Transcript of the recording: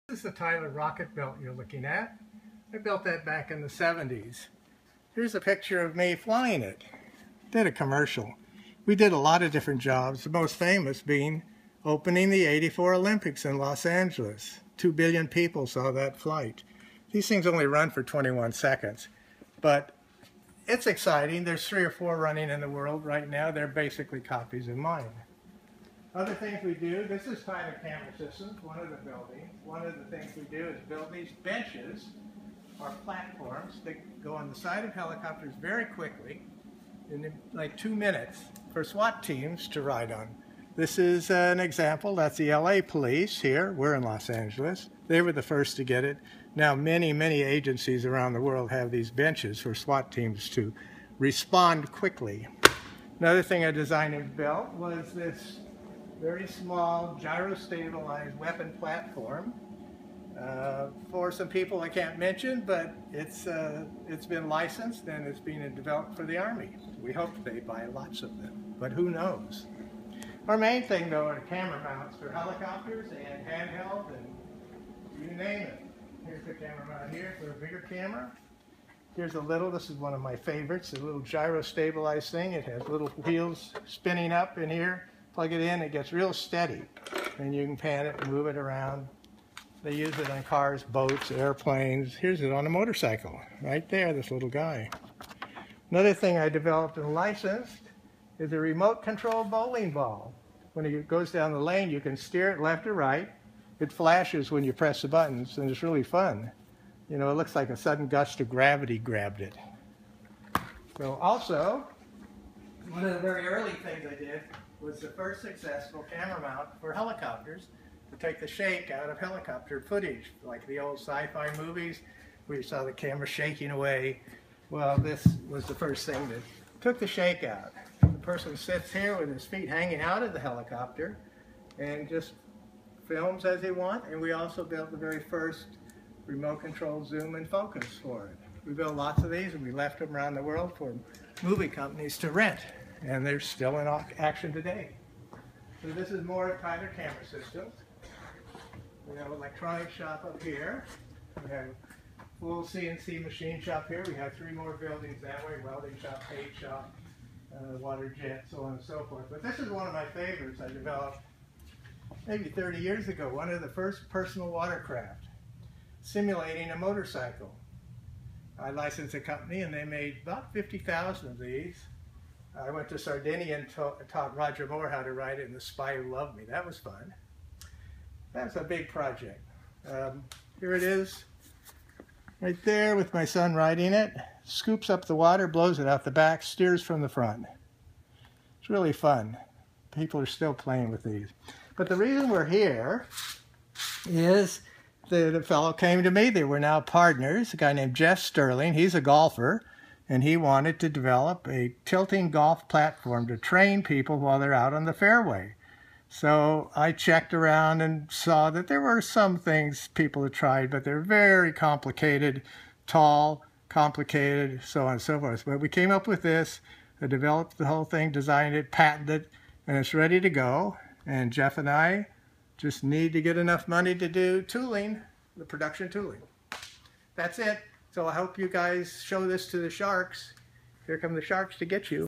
This is the Tyler rocket belt you're looking at. I built that back in the 70s. Here's a picture of me flying it. Did a commercial. We did a lot of different jobs, the most famous being opening the '84 Olympics in Los Angeles. 2 billion people saw that flight. These things only run for 21 seconds, but it's exciting. There's 3 or 4 running in the world right now. They're basically copies of mine. Other things we do, this is Tyler Camera Systems, one of the buildings. One of the things we do is build these benches, or platforms, that go on the side of helicopters very quickly, in like 2 minutes, for SWAT teams to ride on. This is an example. That's the LA police here. We're in Los Angeles. They were the first to get it. Now many, many agencies around the world have these benches for SWAT teams to respond quickly. Another thing I designed and built was this very small gyro-stabilized weapon platform for some people I can't mention, but it's been licensed and it's being developed for the Army. We hope they buy lots of them, but who knows. Our main thing though are camera mounts for helicopters and handheld and you name it. Here's the camera mount here for a bigger camera. Here's a little, this is one of my favorites, a little gyro-stabilized thing. It has little wheels spinning up in here. Plug it in, it gets real steady, and you can pan it and move it around. They use it on cars, boats, airplanes. Here's it on a motorcycle, right there, this little guy. Another thing I developed and licensed is a remote control bowling ball. When it goes down the lane, you can steer it left or right. It flashes when you press the buttons, and it's really fun. You know, it looks like a sudden gust of gravity grabbed it. So also, one of the very early things I did was the first successful camera mount for helicopters to take the shake out of helicopter footage, like the old sci-fi movies where you saw the camera shaking away. Well, this was the first thing that took the shake out. The person sits here with his feet hanging out of the helicopter and just films as they want, and we also built the very first remote control zoom and focus for it. We built lots of these and we left them around the world for movie companies to rent. And they're still in action today. So this is more of Tyler Camera Systems. We have an electronics shop up here. We have a full CNC machine shop here. We have 3 more buildings that way, welding shop, paint shop, water jet, so on and so forth. But this is one of my favorites I developed maybe 30 years ago. One of the first personal watercraft, simulating a motorcycle. I licensed a company and they made about 50,000 of these. I went to Sardinia and taught Roger Moore how to ride it in The Spy Who Loved Me. That was fun. That's a big project. Here it is, right there with my son riding it. Scoops up the water, blows it out the back, steers from the front. It's really fun. People are still playing with these. But the reason we're here is the fellow came to me. They were now partners, a guy named Jeff Sterling. He's a golfer. And he wanted to develop a tilting golf platform to train people while they're out on the fairway. So I checked around and saw that there were some things people had tried, but they're very complicated, tall, complicated, so on and so forth. But we came up with this, I developed the whole thing, designed it, patented it, and it's ready to go. And Jeff and I just need to get enough money to do tooling, the production tooling. That's it. So I hope you guys show this to the sharks. Here come the sharks to get you.